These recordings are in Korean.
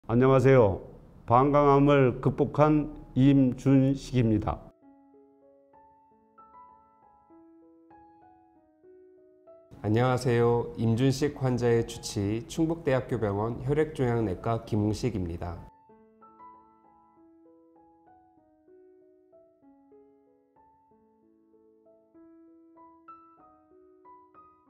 안녕하세요. 방광암을 극복한 임준식입니다. 안녕하세요. 임준식 환자의 주치 충북대학교 병원 혈액종양내과 김웅식입니다.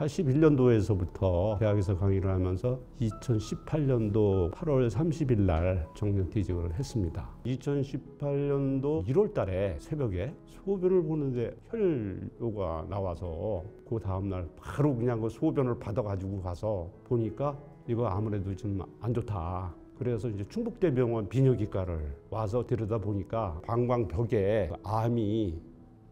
81년도에서부터 대학에서 강의를 하면서 2018년도 8월 30일 날 정년퇴직을 했습니다. 2018년도 1월 달에 새벽에 소변을 보는데 혈뇨가 나와서 그 다음날 바로 그냥 그 소변을 받아가지고 가서 보니까 이거 아무래도 좀 안 좋다. 그래서 이제 충북대병원 비뇨기과를 와서 들여다 보니까 방광벽에 암이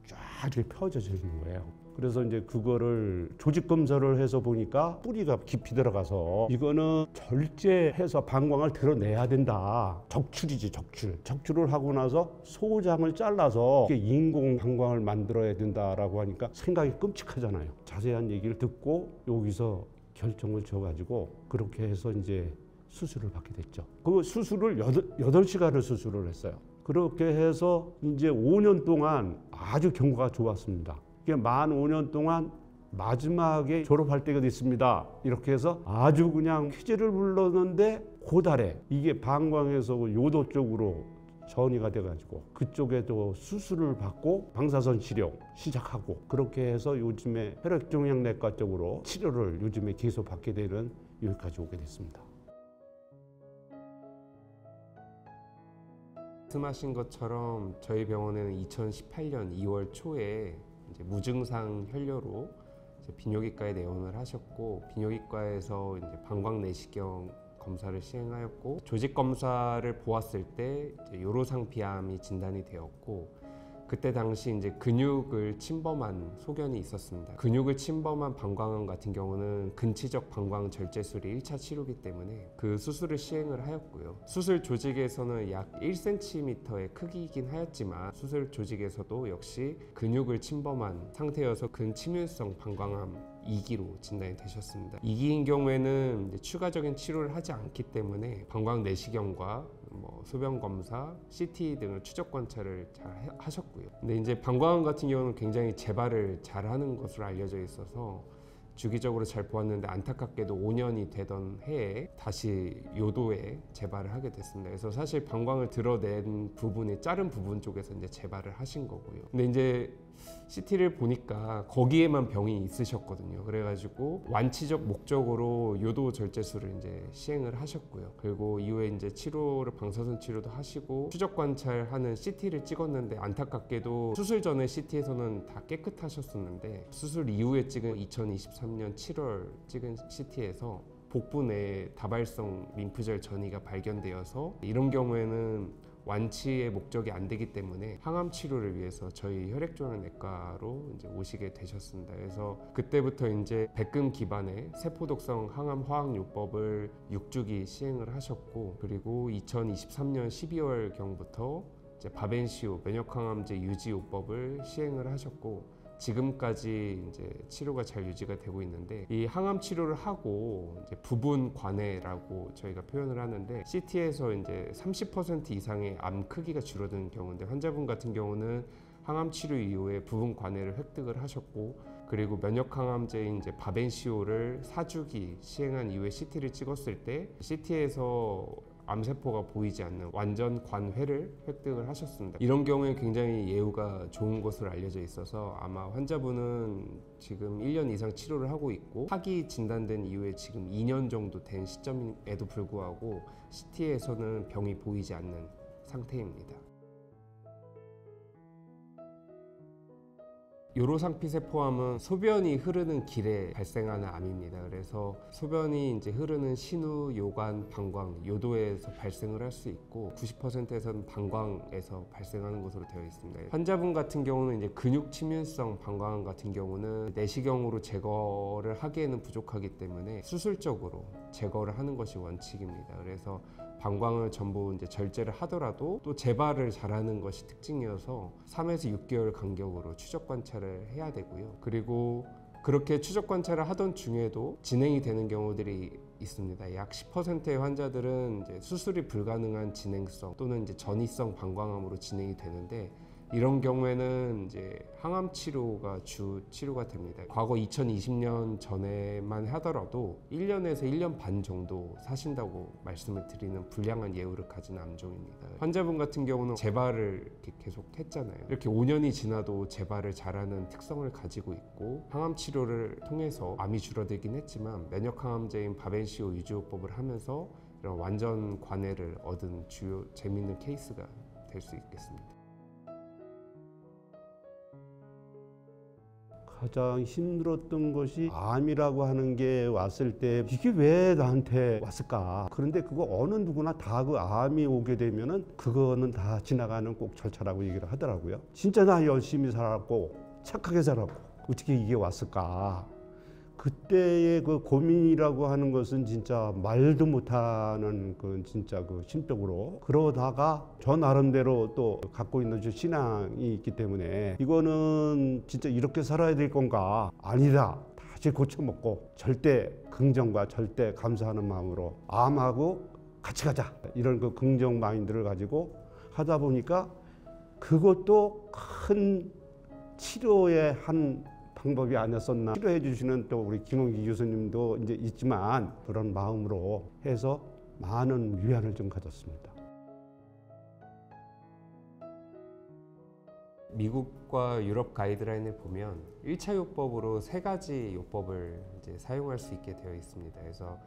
쫙 이렇게 펴져져 있는 거예요. 그래서 이제 그거를 조직 검사를 해서 보니까 뿌리가 깊이 들어가서 이거는 절제해서 방광을 드러내야 된다. 적출이지, 적출. 적출을 하고 나서 소장을 잘라서 인공 방광을 만들어야 된다라고 하니까 생각이 끔찍하잖아요. 자세한 얘기를 듣고 여기서 결정을 줘가지고 그렇게 해서 이제 수술을 받게 됐죠. 그 수술을 8시간을 수술을 했어요. 그렇게 해서 이제 5년 동안 아주 경과가 좋았습니다. 만 5년 동안 마지막에 졸업할 때가 됐습니다. 이렇게 해서 아주 그냥 퀴즈를 불렀는데 고달에 이게 방광에서 요도 쪽으로 전이가 돼가지고 그쪽에도 수술을 받고 방사선 치료 시작하고 그렇게 해서 요즘에 혈액종양내과 쪽으로 치료를 요즘에 계속 받게 되는 여기까지 오게 됐습니다. 말씀하신 것처럼 저희 병원에는 2018년 2월 초에 이제 무증상 혈뇨로 이제 비뇨기과에 내원을 하셨고, 비뇨기과에서 이제 방광 내시경 검사를 시행하였고, 조직 검사를 보았을 때 이제 요로상 비암이 진단이 되었고, 그때 당시 이제 근육을 침범한 소견이 있었습니다. 근육을 침범한 방광암 같은 경우는 근치적 방광 절제술이 1차 치료기 때문에 그 수술을 시행을 하였고요. 수술 조직에서는 약 1cm의 크기이긴 하였지만 수술 조직에서도 역시 근육을 침범한 상태여서 근침윤성 방광암 2기로 진단이 되셨습니다. 2기인 경우에는 이제 추가적인 치료를 하지 않기 때문에 방광 내시경과 소변 검사, CT 등을 추적 관찰을 잘 하셨고요. 근데 이제 방광암 같은 경우는 굉장히 재발을 잘 하는 것으로 알려져 있어서 주기적으로 잘 보았는데 안타깝게도 5년이 되던 해에 다시 요도에 재발을 하게 됐습니다. 그래서 사실 방광을 드러낸 부분이 자른 부분 쪽에서 이제 재발을 하신 거고요. 근데 이제 CT를 보니까 거기에만 병이 있으셨거든요. 그래가지고 완치적 목적으로 요도 절제술을 이제 시행을 하셨고요. 그리고 이후에 이제 치료를 방사선 치료도 하시고 추적 관찰하는 CT를 찍었는데 안타깝게도 수술 전에 CT에서는 다 깨끗하셨었는데 수술 이후에 찍은 2023년 7월 찍은 CT에서 복부 내에 다발성 림프절 전이가 발견되어서 이런 경우에는 완치의 목적이 안 되기 때문에 항암 치료를 위해서 저희 혈액종양내과로 이제 오시게 되셨습니다. 그래서 그때부터 이제 백금 기반의 세포독성 항암 화학요법을 6주기 시행을 하셨고, 그리고 2023년 12월 경부터 이제 바벤시오 면역항암제 유지요법을 시행을 하셨고, 지금까지 이제 치료가 잘 유지가 되고 있는데, 이 항암 치료를 하고 이제 부분 관해라고 저희가 표현을 하는데, CT에서 이제 30% 이상의 암 크기가 줄어드는 경우인데, 환자분 같은 경우는 항암 치료 이후에 부분 관해를 획득을 하셨고, 그리고 면역항암제인 이제 바벤시오를 4주기 시행한 이후에 CT를 찍었을 때 CT에서 암세포가 보이지 않는 완전 관회를 획득을 하셨습니다. 이런 경우에 굉장히 예후가 좋은 것으로 알려져 있어서 아마 환자분은 지금 1년 이상 치료를 하고 있고, 파기 진단된 이후에 지금 2년 정도 된 시점에도 불구하고 CT에서는 병이 보이지 않는 상태입니다. 요로상피세포암은 소변이 흐르는 길에 발생하는 암입니다. 그래서 소변이 이제 흐르는 신우, 요관, 방광, 요도에서 발생을 할 수 있고 90%에서는 방광에서 발생하는 것으로 되어 있습니다. 환자분 같은 경우는 이제 근육 침윤성 방광암 같은 경우는 내시경으로 제거를 하기에는 부족하기 때문에 수술적으로 제거를 하는 것이 원칙입니다. 그래서 방광을 전부 이제 절제를 하더라도 또 재발을 잘하는 것이 특징이어서 3에서 6개월 간격으로 추적 관찰을 해야 되고요. 그리고 그렇게 추적 관찰을 하던 중에도 진행이 되는 경우들이 있습니다. 약 10%의 환자들은 이제 수술이 불가능한 진행성 또는 이제 전이성 방광암으로 진행이 되는데, 이런 경우에는 이제 항암 치료가 주 치료가 됩니다. 과거 2020년 전에만 하더라도 1년에서 1년 반 정도 사신다고 말씀을 드리는 불량한 예후를 가진 암종입니다. 환자분 같은 경우는 재발을 이렇게 계속 했잖아요. 이렇게 5년이 지나도 재발을 잘하는 특성을 가지고 있고, 항암 치료를 통해서 암이 줄어들긴 했지만 면역 항암제인 바벤시오 유지요법을 하면서 이런 완전 관해를 얻은 주요 재미있는 케이스가 될 수 있겠습니다. 가장 힘들었던 것이 암이라고 하는 게 왔을 때 이게 왜 나한테 왔을까? 그런데 그거 어느 누구나 다 그 암이 오게 되면은 그거는 다 지나가는 꼭 절차라고 얘기를 하더라고요. 진짜 나 열심히 살았고 착하게 살았고 어떻게 이게 왔을까? 그때의 그 고민이라고 하는 것은 진짜 말도 못하는 그 진짜 그 심적으로, 그러다가 저 나름대로 또 갖고 있는 저 신앙이 있기 때문에 이거는 진짜 이렇게 살아야 될 건가? 아니다. 다시 고쳐먹고 절대 긍정과 절대 감사하는 마음으로 암하고 같이 가자, 이런 그 긍정 마인드를 가지고 하다 보니까 그것도 큰 치료의 한 방법이 아니었었나. 치료해 주시는 또 우리 김원기 교수님도 이제 있지만 그런 마음으로 해서 많은 위안을 좀 가졌습니다. 미국과 유럽 가이드라인을 보면 1차 요법으로 3가지 요법을 이제 사용할 수 있게 되어 있습니다. 그래서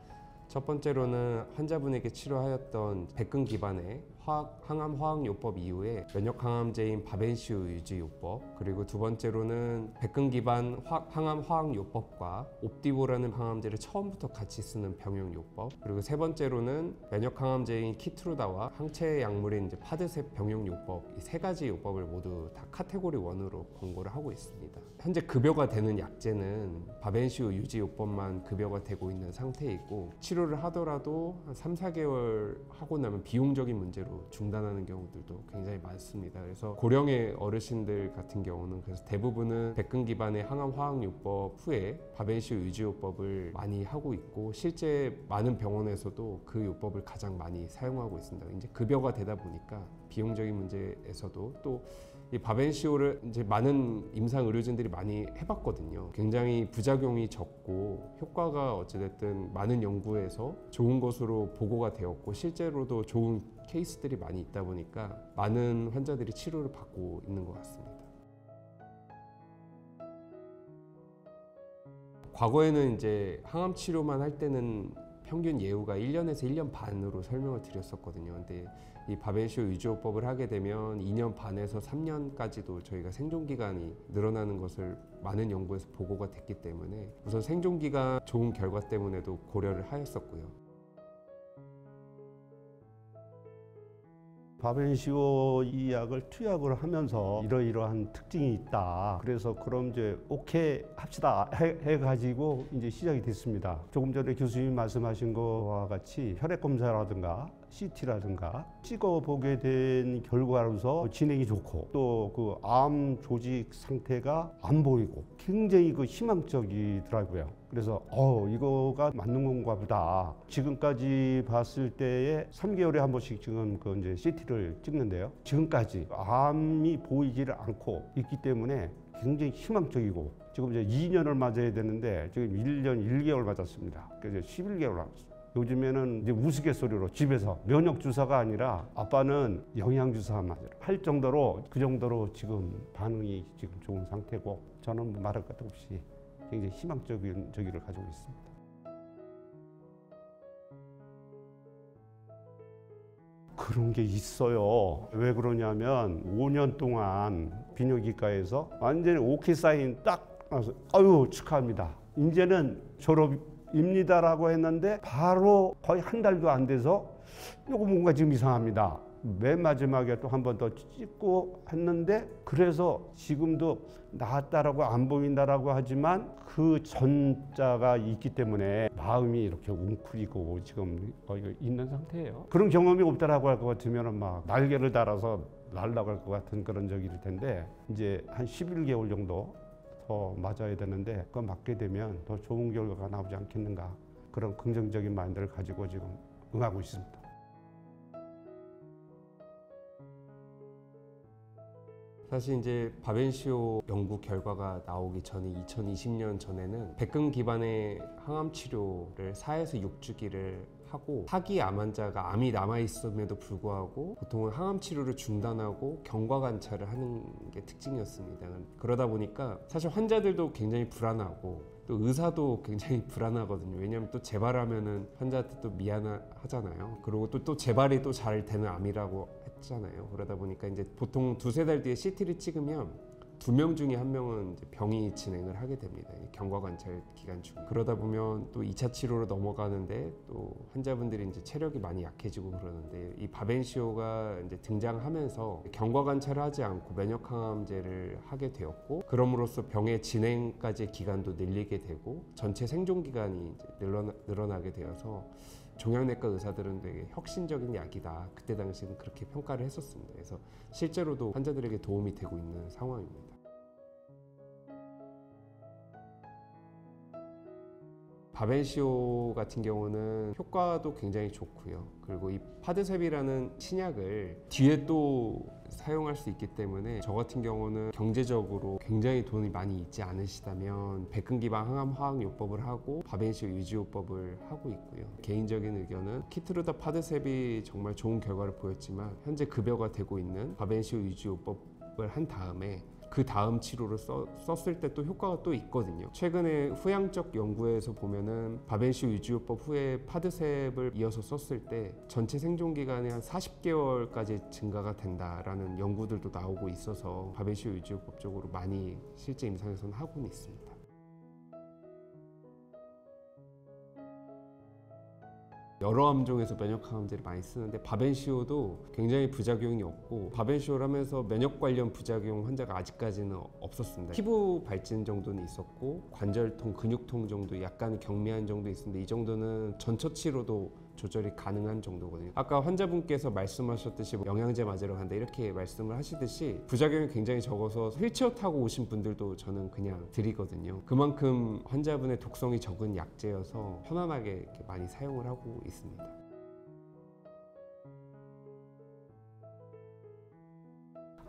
첫 번째로는 환자분에게 치료하였던 백근 기반의 항암 화학 요법 이후에 면역 항암제인 바벤시오 유지 요법, 그리고 두 번째로는 백근 기반 항암 화학 요법과 옵디보라는 항암제를 처음부터 같이 쓰는 병용 요법, 그리고 세 번째로는 면역 항암제인 키트루다와 항체 약물인 이제 파드셉 병용 요법, 이 3가지 요법을 모두 다 카테고리 1으로 권고를 하고 있습니다. 현재 급여가 되는 약제는 바벤시오 유지 요법만 급여가 되고 있는 상태이고, 치료를 하더라도 한 3, 4개월 하고 나면 비용적인 문제로 중단하는 경우들도 굉장히 많습니다. 그래서 고령의 어르신들 같은 경우는 그래서 대부분은 백근 기반의 항암 화학 요법 후에 바벤시오 유지 요법을 많이 하고 있고, 실제 많은 병원에서도 그 요법을 가장 많이 사용하고 있습니다. 이제 급여가 되다 보니까 비용적인 문제에서도 또 이 바벤시오를 이제 많은 임상 의료진들이 많이 해봤거든요. 굉장히 부작용이 적고 효과가 어찌됐든 많은 연구에서 좋은 것으로 보고가 되었고, 실제로도 좋은 케이스들이 많이 있다 보니까 많은 환자들이 치료를 받고 있는 것 같습니다. 과거에는 이제 항암 치료만 할 때는 평균 예후가 1년에서 1년 반으로 설명을 드렸었거든요. 근데 이 바벤시오 유지요법을 하게 되면 2년 반에서 3년까지도 저희가 생존 기간이 늘어나는 것을 많은 연구에서 보고가 됐기 때문에 우선 생존 기간 좋은 결과 때문에도 고려를 하였었고요. 바벤시오 이 약을 투약을 하면서 이러이러한 특징이 있다. 그래서 그럼 이제 오케이 합시다 해가지고 이제 시작이 됐습니다. 조금 전에 교수님 말씀하신 거와 같이 혈액 검사라든가 CT라든가 찍어보게 된 결과로서 진행이 좋고 또 그 암 조직 상태가 안 보이고 굉장히 그 희망적이더라고요. 그래서 이거가 맞는 건가 보다. 지금까지 봤을 때에 3개월에 한 번씩 지금 그 이제 CT를 찍는데요. 지금까지 암이 보이지를 않고 있기 때문에 굉장히 희망적이고, 지금 이제 2년을 맞아야 되는데 지금 1년 1개월 맞았습니다. 그래서 11개월 남았어요. 요즘에는 이제 우스갯소리로 집에서 면역 주사가 아니라 아빠는 영양 주사 맞으러 할 정도로, 그 정도로 지금 반응이 지금 좋은 상태고, 저는 말할 것도 없이 굉장히 희망적인 저기를 가지고 있습니다. 그런 게 있어요. 왜 그러냐면 5년 동안 비뇨기과에서 완전히 오케이 사인 딱 나서 아유 축하합니다. 이제는 졸업입니다라고 했는데 바로 거의 한 달도 안 돼서 이거 뭔가 지금 이상합니다. 맨 마지막에 또 한 번 더 찍고 했는데, 그래서 지금도 나았다라고 안 보인다라고 하지만 그 전자가 있기 때문에 마음이 이렇게 웅크리고 지금 있는 상태예요. 그런 경험이 없다라고 할 것 같으면 막 날개를 달아서 날아갈 것 같은 그런 적일 텐데, 이제 한 11개월 정도 더 맞아야 되는데 그거 맞게 되면 더 좋은 결과가 나오지 않겠는가, 그런 긍정적인 마인드를 가지고 지금 응하고 있습니다. 사실 이제 바벤시오 연구 결과가 나오기 전에 2020년 전에는 백금 기반의 항암 치료를 4에서 6주기를 하고 사기 암 환자가 암이 남아있음에도 불구하고 보통은 항암 치료를 중단하고 경과 관찰을 하는 게 특징이었습니다. 그러다 보니까 사실 환자들도 굉장히 불안하고 또 의사도 굉장히 불안하거든요. 왜냐하면 또 재발하면은 환자한테 또 미안하잖아요. 그리고 또 재발이 또 잘 되는 암이라고 했잖아요. 그러다 보니까 이제 보통 2~3달 뒤에 CT를 찍으면 2명 중에 1명은 이제 병이 진행을 하게 됩니다. 경과 관찰 기간 중. 그러다 보면 또 2차 치료로 넘어가는데 또 환자분들이 이제 체력이 많이 약해지고 그러는데 이 바벤시오가 이제 등장하면서 경과 관찰을 하지 않고 면역 항암제를 하게 되었고 그럼으로써 병의 진행까지의 기간도 늘리게 되고 전체 생존 기간이 이제 늘어나게 되어서 종양내과 의사들은 되게 혁신적인 약이다. 그때 당시는 그렇게 평가를 했었습니다. 그래서 실제로도 환자들에게 도움이 되고 있는 상황입니다. 바벤시오 같은 경우는 효과도 굉장히 좋고요. 그리고 이 파드셉이라는 신약을 뒤에 또 사용할 수 있기 때문에 저 같은 경우는 경제적으로 굉장히 돈이 많이 있지 않으시다면 백금 기반 항암 화학요법을 하고 바벤시오 유지요법을 하고 있고요. 개인적인 의견은 키트루다 파드셉이 정말 좋은 결과를 보였지만 현재 급여가 되고 있는 바벤시오 유지요법을 한 다음에 그 다음 치료를 썼을 때 또 효과가 또 있거든요. 최근에 후양적 연구에서 보면은 바벤시오 유지요법 후에 파드셉을 이어서 썼을 때 전체 생존 기간이 한 40개월까지 증가가 된다라는 연구들도 나오고 있어서 바벤시오 유지요법 쪽으로 많이 실제 임상에서는 하고는 있습니다. 여러 암종에서 면역항암제를 많이 쓰는데 바벤시오도 굉장히 부작용이 없고 바벤시오를 하면서 면역 관련 부작용 환자가 아직까지는 없었습니다. 피부 발진 정도는 있었고 관절통, 근육통 정도 약간 경미한 정도 있었는데 이 정도는 전처치로도 조절이 가능한 정도거든요. 아까 환자분께서 말씀하셨듯이 영양제 맞으러 간다 이렇게 말씀을 하시듯이 부작용이 굉장히 적어서 휠체어 타고 오신 분들도 저는 그냥 드리거든요. 그만큼 환자분의 독성이 적은 약제여서 편안하게 이렇게 많이 사용을 하고 있습니다.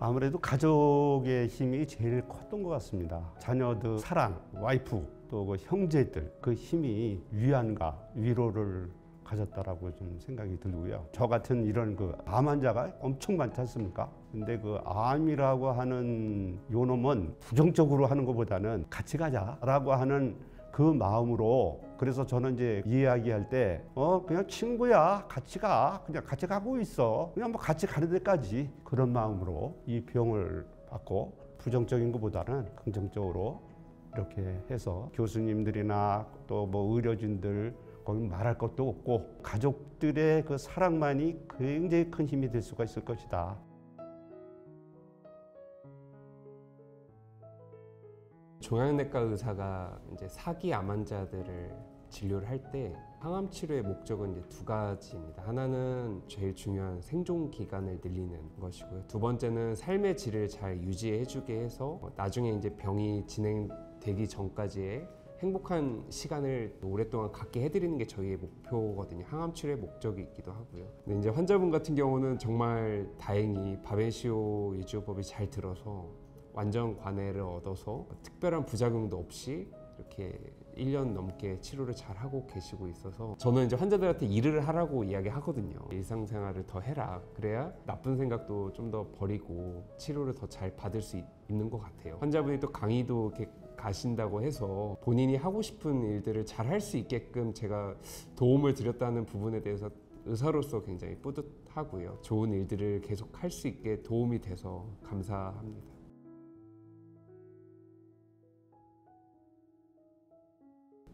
아무래도 가족의 힘이 제일 컸던 것 같습니다. 자녀들 사랑, 와이프, 또 그 형제들 그 힘이 위안과 위로를 가졌다라고 좀 생각이 들고요. 저 같은 이런 그 암 환자가 엄청 많지 않습니까? 근데 그 암이라고 하는 요놈은 부정적으로 하는 것보다는 같이 가자라고 하는 그 마음으로 그래서 저는 이제 이야기할 때 그냥 친구야 같이 가 그냥 같이 가고 있어 그냥 뭐 같이 가는 데까지 그런 마음으로 이 병을 받고 부정적인 것보다는 긍정적으로 이렇게 해서 교수님들이나 또 뭐 의료진들 거기 말할 것도 없고 가족들의 그 사랑만이 굉장히 큰 힘이 될 수가 있을 것이다. 종양내과 의사가 이제 사기 암 환자들을 진료를 할 때 항암 치료의 목적은 이제 2가지입니다. 하나는 제일 중요한 생존 기간을 늘리는 것이고요. 2번째는 삶의 질을 잘 유지해주게 해서 나중에 이제 병이 진행되기 전까지의 행복한 시간을 오랫동안 갖게 해드리는 게 저희의 목표거든요. 항암 치료의 목적이기도 하고요. 근데 이제 환자분 같은 경우는 정말 다행히 바벤시오 유지요법이 잘 들어서 완전 관해를 얻어서 특별한 부작용도 없이 이렇게 1년 넘게 치료를 잘 하고 계시고 있어서 저는 이제 환자들한테 일을 하라고 이야기하거든요. 일상생활을 더 해라. 그래야 나쁜 생각도 좀 더 버리고 치료를 더 잘 받을 수 있는 것 같아요. 환자분이 또 강의도 이렇게 가신다고 해서 본인이 하고 싶은 일들을 잘 할 수 있게끔 제가 도움을 드렸다는 부분에 대해서 의사로서 굉장히 뿌듯하고요. 좋은 일들을 계속 할 수 있게 도움이 돼서 감사합니다.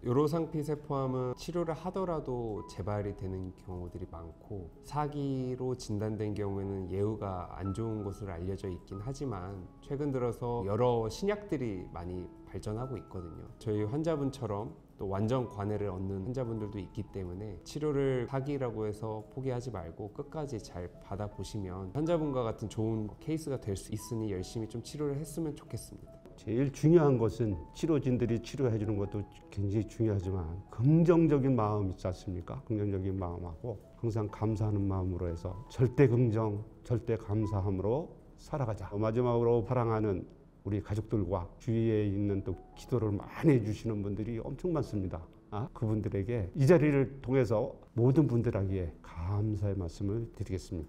요로상피 세포암은 치료를 하더라도 재발이 되는 경우들이 많고 사기로 진단된 경우에는 예후가 안 좋은 것으로 알려져 있긴 하지만 최근 들어서 여러 신약들이 많이 발전하고 있거든요. 저희 환자분처럼 또 완전 관해를 얻는 환자분들도 있기 때문에 치료를 사기라고 해서 포기하지 말고 끝까지 잘 받아보시면 환자분과 같은 좋은 케이스가 될 수 있으니 열심히 좀 치료를 했으면 좋겠습니다. 제일 중요한 것은 치료진들이 치료해 주는 것도 굉장히 중요하지만 긍정적인 마음 있지 않습니까? 긍정적인 마음하고 항상 감사하는 마음으로 해서 절대 긍정, 절대 감사함으로 살아가자. 마지막으로 사랑하는 우리 가족들과 주위에 있는 또 기도를 많이 해주시는 분들이 엄청 많습니다. 그분들에게 이 자리를 통해서 모든 분들에게 감사의 말씀을 드리겠습니다.